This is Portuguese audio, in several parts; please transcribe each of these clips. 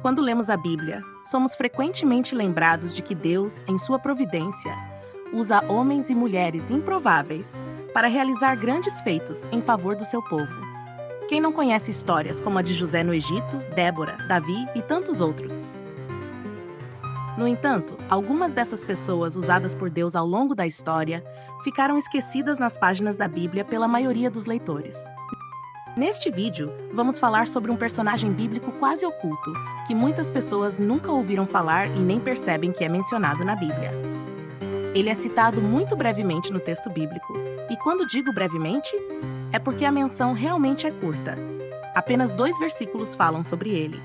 Quando lemos a Bíblia, somos frequentemente lembrados de que Deus, em sua providência, usa homens e mulheres improváveis para realizar grandes feitos em favor do seu povo. Quem não conhece histórias como a de José no Egito, Débora, Davi e tantos outros? No entanto, algumas dessas pessoas usadas por Deus ao longo da história ficaram esquecidas nas páginas da Bíblia pela maioria dos leitores. Neste vídeo, vamos falar sobre um personagem bíblico quase oculto, que muitas pessoas nunca ouviram falar e nem percebem que é mencionado na Bíblia. Ele é citado muito brevemente no texto bíblico, e quando digo brevemente, é porque a menção realmente é curta. Apenas 2 versículos falam sobre ele.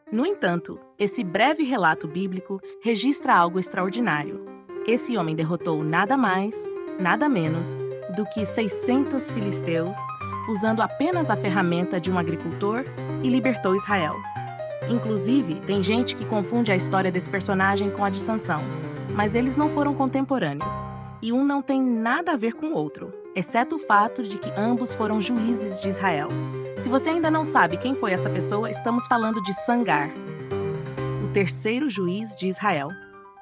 No entanto, esse breve relato bíblico registra algo extraordinário. Esse homem derrotou nada mais, nada menos, do que 600 filisteus, usando apenas a ferramenta de um agricultor, e libertou Israel. Inclusive, tem gente que confunde a história desse personagem com a de Sansão, mas eles não foram contemporâneos, e um não tem nada a ver com o outro, exceto o fato de que ambos foram juízes de Israel. Se você ainda não sabe quem foi essa pessoa, estamos falando de Sangar, o terceiro juiz de Israel.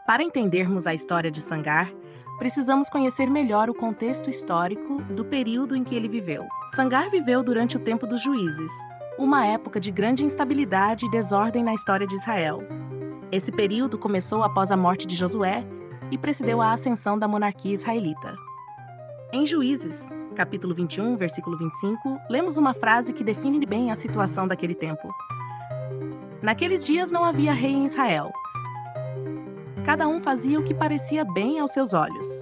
Para entendermos a história de Sangar, precisamos conhecer melhor o contexto histórico do período em que ele viveu. Sangar viveu durante o tempo dos juízes, uma época de grande instabilidade e desordem na história de Israel. Esse período começou após a morte de Josué e precedeu a ascensão da monarquia israelita. Em Juízes, capítulo 21, versículo 25, lemos uma frase que define bem a situação daquele tempo. Naqueles dias não havia rei em Israel. Cada um fazia o que parecia bem aos seus olhos.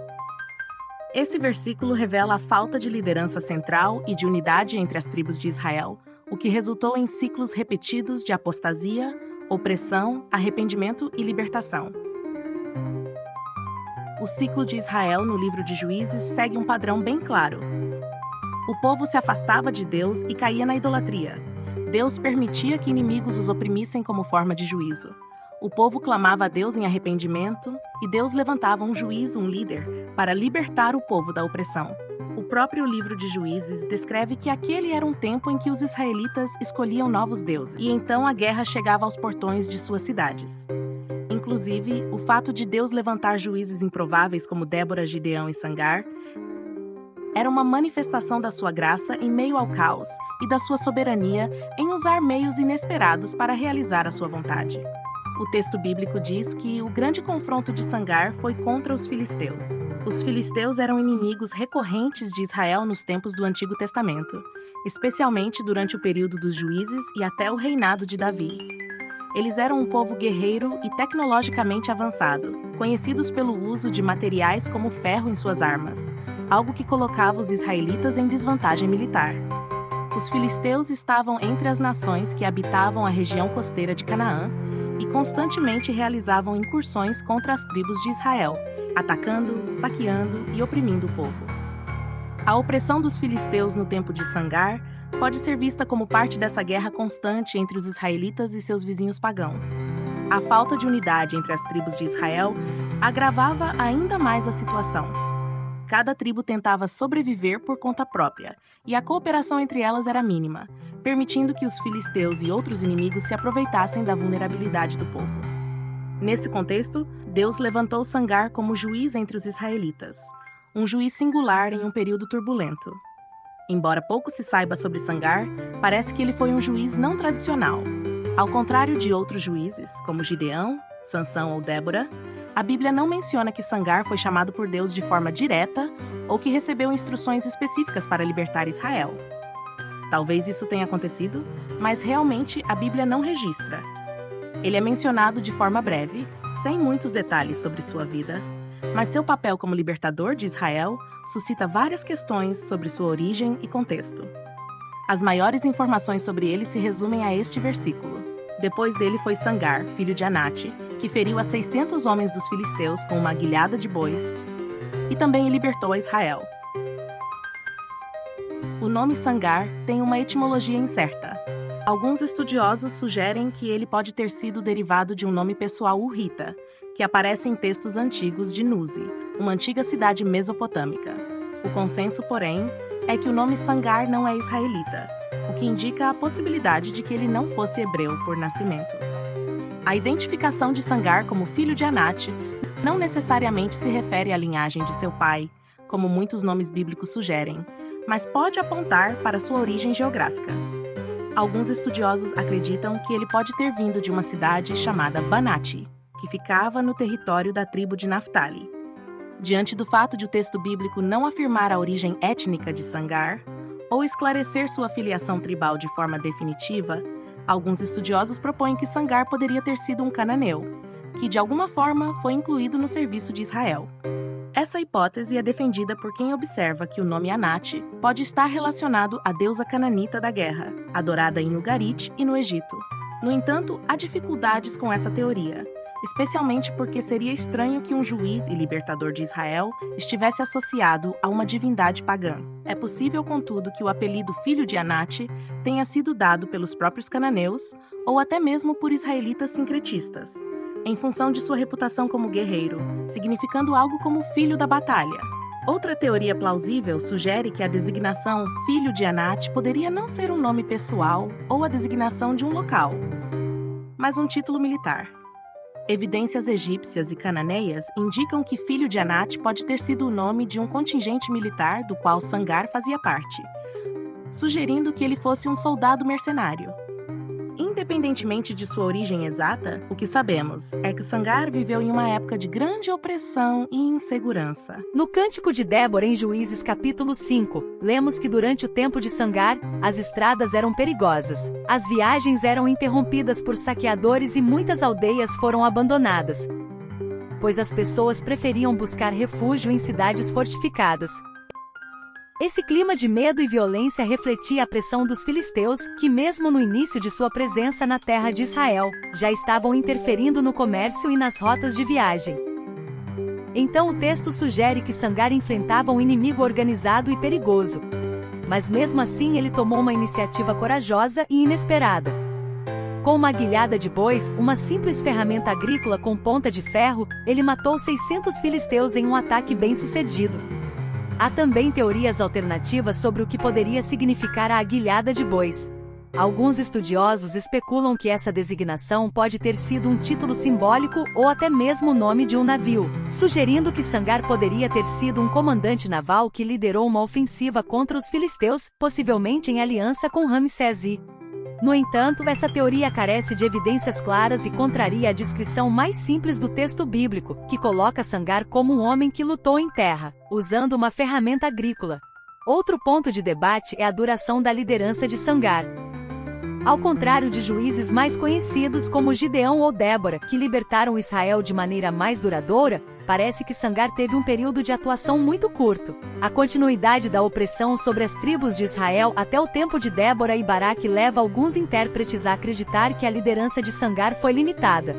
Esse versículo revela a falta de liderança central e de unidade entre as tribos de Israel, o que resultou em ciclos repetidos de apostasia, opressão, arrependimento e libertação. O ciclo de Israel no livro de Juízes segue um padrão bem claro. O povo se afastava de Deus e caía na idolatria. Deus permitia que inimigos os oprimissem como forma de juízo. O povo clamava a Deus em arrependimento e Deus levantava um juiz, um líder, para libertar o povo da opressão. O próprio livro de Juízes descreve que aquele era um tempo em que os israelitas escolhiam novos deuses, e então a guerra chegava aos portões de suas cidades. Inclusive, o fato de Deus levantar juízes improváveis como Débora, Gideão e Sangar era uma manifestação da sua graça em meio ao caos e da sua soberania em usar meios inesperados para realizar a sua vontade. O texto bíblico diz que o grande confronto de Sangar foi contra os filisteus. Os filisteus eram inimigos recorrentes de Israel nos tempos do Antigo Testamento, especialmente durante o período dos juízes e até o reinado de Davi. Eles eram um povo guerreiro e tecnologicamente avançado, conhecidos pelo uso de materiais como ferro em suas armas, algo que colocava os israelitas em desvantagem militar. Os filisteus estavam entre as nações que habitavam a região costeira de Canaã e constantemente realizavam incursões contra as tribos de Israel, atacando, saqueando e oprimindo o povo. A opressão dos filisteus no tempo de Sangar pode ser vista como parte dessa guerra constante entre os israelitas e seus vizinhos pagãos. A falta de unidade entre as tribos de Israel agravava ainda mais a situação. Cada tribo tentava sobreviver por conta própria, e a cooperação entre elas era mínima, permitindo que os filisteus e outros inimigos se aproveitassem da vulnerabilidade do povo. Nesse contexto, Deus levantou Sangar como juiz entre os israelitas, um juiz singular em um período turbulento. Embora pouco se saiba sobre Sangar, parece que ele foi um juiz não tradicional. Ao contrário de outros juízes, como Gideão, Sansão ou Débora, a Bíblia não menciona que Sangar foi chamado por Deus de forma direta ou que recebeu instruções específicas para libertar Israel. Talvez isso tenha acontecido, mas realmente a Bíblia não registra. Ele é mencionado de forma breve, sem muitos detalhes sobre sua vida, mas seu papel como libertador de Israel suscita várias questões sobre sua origem e contexto. As maiores informações sobre ele se resumem a este versículo. Depois dele foi Sangar, filho de Anate, que feriu a 600 homens dos filisteus com uma aguilhada de bois, e também libertou a Israel. O nome Sangar tem uma etimologia incerta. Alguns estudiosos sugerem que ele pode ter sido derivado de um nome pessoal hurrita, que aparece em textos antigos de Nuzi, uma antiga cidade mesopotâmica. O consenso, porém, é que o nome Sangar não é israelita, o que indica a possibilidade de que ele não fosse hebreu por nascimento. A identificação de Sangar como filho de Anate não necessariamente se refere à linhagem de seu pai, como muitos nomes bíblicos sugerem, mas pode apontar para sua origem geográfica. Alguns estudiosos acreditam que ele pode ter vindo de uma cidade chamada Banati, que ficava no território da tribo de Naftali. Diante do fato de o texto bíblico não afirmar a origem étnica de Sangar, ou esclarecer sua filiação tribal de forma definitiva, alguns estudiosos propõem que Sangar poderia ter sido um cananeu, que de alguma forma foi incluído no serviço de Israel. Essa hipótese é defendida por quem observa que o nome Anate pode estar relacionado à deusa cananita da guerra, adorada em Ugarit e no Egito. No entanto, há dificuldades com essa teoria, especialmente porque seria estranho que um juiz e libertador de Israel estivesse associado a uma divindade pagã. É possível, contudo, que o apelido Filho de Anate tenha sido dado pelos próprios cananeus ou até mesmo por israelitas sincretistas, em função de sua reputação como guerreiro, significando algo como filho da batalha. Outra teoria plausível sugere que a designação Filho de Anate poderia não ser um nome pessoal ou a designação de um local, mas um título militar. Evidências egípcias e cananeias indicam que Filho de Anate pode ter sido o nome de um contingente militar do qual Sangar fazia parte, sugerindo que ele fosse um soldado mercenário. Independentemente de sua origem exata, o que sabemos é que Sangar viveu em uma época de grande opressão e insegurança. No Cântico de Débora, em Juízes capítulo 5, lemos que durante o tempo de Sangar, as estradas eram perigosas, as viagens eram interrompidas por saqueadores e muitas aldeias foram abandonadas, pois as pessoas preferiam buscar refúgio em cidades fortificadas. Esse clima de medo e violência refletia a pressão dos filisteus, que mesmo no início de sua presença na terra de Israel, já estavam interferindo no comércio e nas rotas de viagem. Então o texto sugere que Sangar enfrentava um inimigo organizado e perigoso. Mas mesmo assim ele tomou uma iniciativa corajosa e inesperada. Com uma aguilhada de bois, uma simples ferramenta agrícola com ponta de ferro, ele matou 600 filisteus em um ataque bem-sucedido. Há também teorias alternativas sobre o que poderia significar a aguilhada de bois. Alguns estudiosos especulam que essa designação pode ter sido um título simbólico ou até mesmo o nome de um navio, sugerindo que Sangar poderia ter sido um comandante naval que liderou uma ofensiva contra os filisteus, possivelmente em aliança com Ramsés I. No entanto, essa teoria carece de evidências claras e contraria a descrição mais simples do texto bíblico, que coloca Sangar como um homem que lutou em terra, usando uma ferramenta agrícola. Outro ponto de debate é a duração da liderança de Sangar. Ao contrário de juízes mais conhecidos como Gideão ou Débora, que libertaram Israel de maneira mais duradoura, parece que Sangar teve um período de atuação muito curto. A continuidade da opressão sobre as tribos de Israel até o tempo de Débora e Baraque leva alguns intérpretes a acreditar que a liderança de Sangar foi limitada.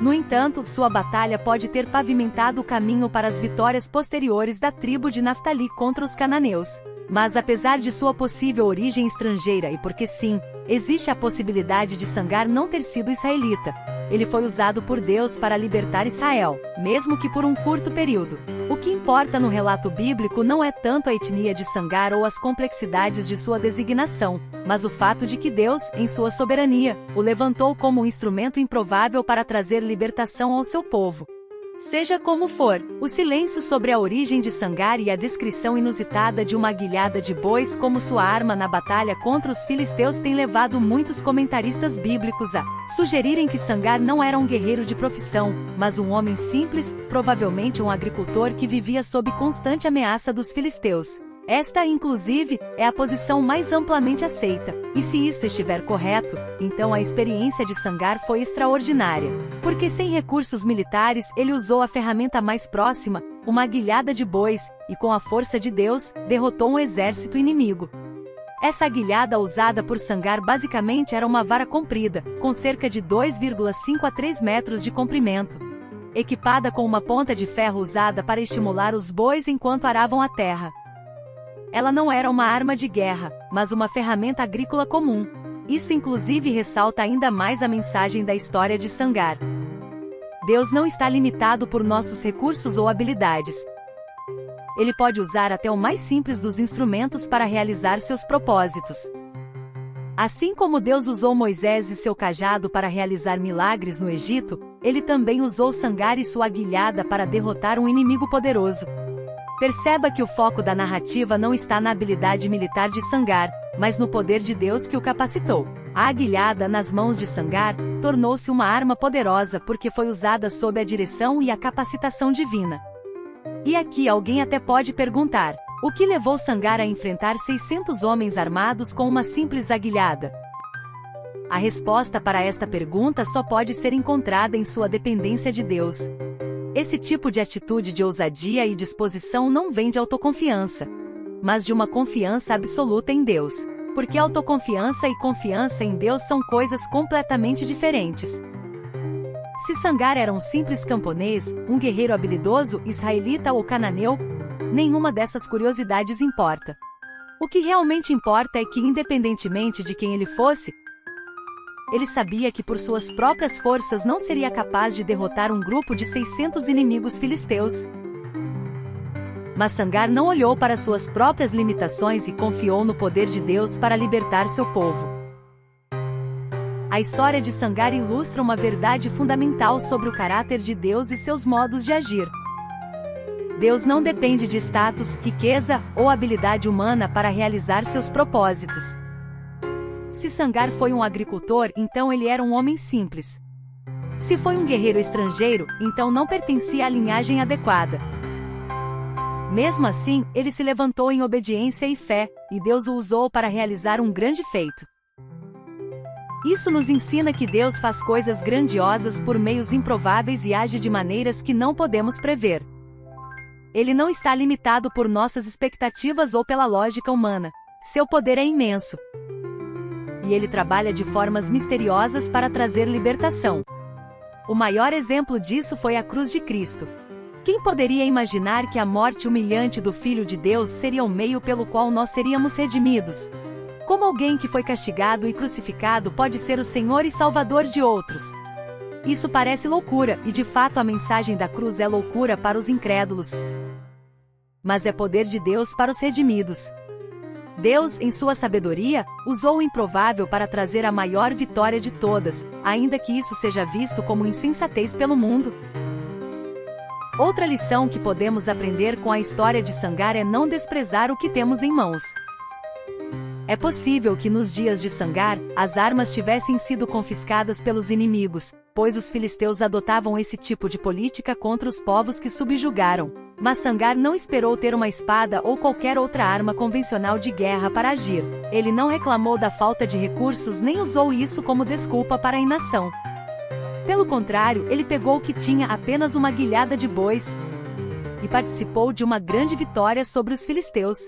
No entanto, sua batalha pode ter pavimentado o caminho para as vitórias posteriores da tribo de Naftali contra os cananeus. Mas apesar de sua possível origem estrangeira e porque sim, existe a possibilidade de Sangar não ter sido israelita, ele foi usado por Deus para libertar Israel, mesmo que por um curto período. O que importa no relato bíblico não é tanto a etnia de Sangar ou as complexidades de sua designação, mas o fato de que Deus, em sua soberania, o levantou como um instrumento improvável para trazer libertação ao seu povo. Seja como for, o silêncio sobre a origem de Sangar e a descrição inusitada de uma aguilhada de bois como sua arma na batalha contra os filisteus tem levado muitos comentaristas bíblicos a sugerirem que Sangar não era um guerreiro de profissão, mas um homem simples, provavelmente um agricultor que vivia sob constante ameaça dos filisteus. Esta, inclusive, é a posição mais amplamente aceita, e se isso estiver correto, então a experiência de Sangar foi extraordinária. Porque sem recursos militares ele usou a ferramenta mais próxima, uma aguilhada de bois, e com a força de Deus, derrotou um exército inimigo. Essa aguilhada usada por Sangar basicamente era uma vara comprida, com cerca de 2,5 a 3 metros de comprimento. Equipada com uma ponta de ferro usada para estimular os bois enquanto aravam a terra. Ela não era uma arma de guerra, mas uma ferramenta agrícola comum. Isso inclusive ressalta ainda mais a mensagem da história de Sangar. Deus não está limitado por nossos recursos ou habilidades. Ele pode usar até o mais simples dos instrumentos para realizar seus propósitos. Assim como Deus usou Moisés e seu cajado para realizar milagres no Egito, ele também usou Sangar e sua aguilhada para derrotar um inimigo poderoso. Perceba que o foco da narrativa não está na habilidade militar de Sangar, mas no poder de Deus que o capacitou. A aguilhada nas mãos de Sangar tornou-se uma arma poderosa porque foi usada sob a direção e a capacitação divina. E aqui alguém até pode perguntar: o que levou Sangar a enfrentar 600 homens armados com uma simples aguilhada? A resposta para esta pergunta só pode ser encontrada em sua dependência de Deus. Esse tipo de atitude de ousadia e disposição não vem de autoconfiança, mas de uma confiança absoluta em Deus. Porque autoconfiança e confiança em Deus são coisas completamente diferentes. Se Sangar era um simples camponês, um guerreiro habilidoso, israelita ou cananeu, nenhuma dessas curiosidades importa. O que realmente importa é que, independentemente de quem ele fosse, ele sabia que por suas próprias forças não seria capaz de derrotar um grupo de 600 inimigos filisteus. Mas Sangar não olhou para suas próprias limitações e confiou no poder de Deus para libertar seu povo. A história de Sangar ilustra uma verdade fundamental sobre o caráter de Deus e seus modos de agir. Deus não depende de status, riqueza ou habilidade humana para realizar seus propósitos. Se Sangar foi um agricultor, então ele era um homem simples. Se foi um guerreiro estrangeiro, então não pertencia à linhagem adequada. Mesmo assim, ele se levantou em obediência e fé, e Deus o usou para realizar um grande feito. Isso nos ensina que Deus faz coisas grandiosas por meios improváveis e age de maneiras que não podemos prever. Ele não está limitado por nossas expectativas ou pela lógica humana. Seu poder é imenso. E ele trabalha de formas misteriosas para trazer libertação. O maior exemplo disso foi a cruz de Cristo. Quem poderia imaginar que a morte humilhante do Filho de Deus seria o meio pelo qual nós seríamos redimidos? Como alguém que foi castigado e crucificado pode ser o Senhor e Salvador de outros? Isso parece loucura, e de fato a mensagem da cruz é loucura para os incrédulos. Mas é poder de Deus para os redimidos. Deus, em sua sabedoria, usou o improvável para trazer a maior vitória de todas, ainda que isso seja visto como insensatez pelo mundo. Outra lição que podemos aprender com a história de Sangar é não desprezar o que temos em mãos. É possível que nos dias de Sangar, as armas tivessem sido confiscadas pelos inimigos, pois os filisteus adotavam esse tipo de política contra os povos que subjugaram. Mas Sangar não esperou ter uma espada ou qualquer outra arma convencional de guerra para agir. Ele não reclamou da falta de recursos nem usou isso como desculpa para a inação. Pelo contrário, ele pegou o que tinha, apenas uma guilhada de bois, e participou de uma grande vitória sobre os filisteus.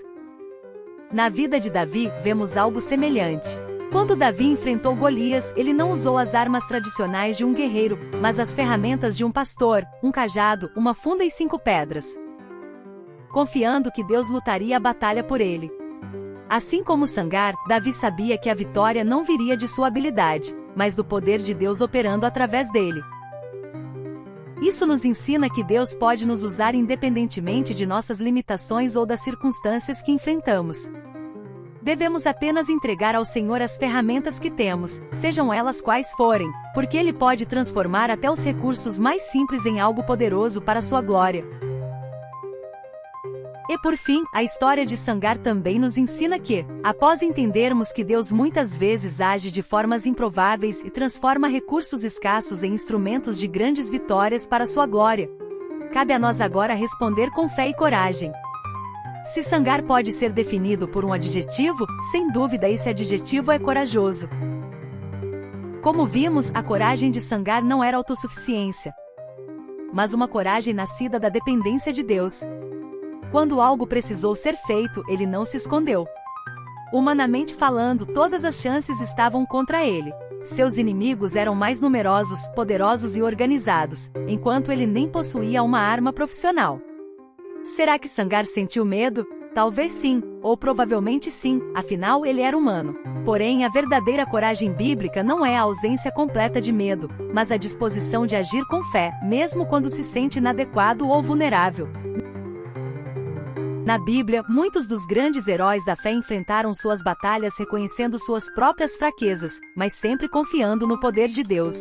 Na vida de Davi, vemos algo semelhante. Quando Davi enfrentou Golias, ele não usou as armas tradicionais de um guerreiro, mas as ferramentas de um pastor, um cajado, uma funda e 5 pedras. Confiando que Deus lutaria a batalha por ele. Assim como Sangar, Davi sabia que a vitória não viria de sua habilidade, mas do poder de Deus operando através dele. Isso nos ensina que Deus pode nos usar independentemente de nossas limitações ou das circunstâncias que enfrentamos. Devemos apenas entregar ao Senhor as ferramentas que temos, sejam elas quais forem, porque Ele pode transformar até os recursos mais simples em algo poderoso para sua glória. E por fim, a história de Sangar também nos ensina que, após entendermos que Deus muitas vezes age de formas improváveis e transforma recursos escassos em instrumentos de grandes vitórias para sua glória, cabe a nós agora responder com fé e coragem. Se Sangar pode ser definido por um adjetivo, sem dúvida esse adjetivo é corajoso. Como vimos, a coragem de Sangar não era autossuficiência, mas uma coragem nascida da dependência de Deus. Quando algo precisou ser feito, ele não se escondeu. Humanamente falando, todas as chances estavam contra ele. Seus inimigos eram mais numerosos, poderosos e organizados, enquanto ele nem possuía uma arma profissional. Será que Sangar sentiu medo? Talvez sim, ou provavelmente sim, afinal ele era humano. Porém, a verdadeira coragem bíblica não é a ausência completa de medo, mas a disposição de agir com fé, mesmo quando se sente inadequado ou vulnerável. Na Bíblia, muitos dos grandes heróis da fé enfrentaram suas batalhas reconhecendo suas próprias fraquezas, mas sempre confiando no poder de Deus.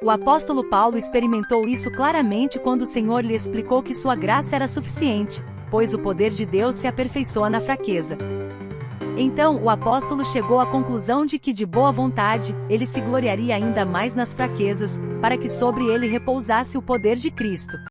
O apóstolo Paulo experimentou isso claramente quando o Senhor lhe explicou que sua graça era suficiente, pois o poder de Deus se aperfeiçoa na fraqueza. Então, o apóstolo chegou à conclusão de que, de boa vontade, ele se gloriaria ainda mais nas fraquezas, para que sobre ele repousasse o poder de Cristo.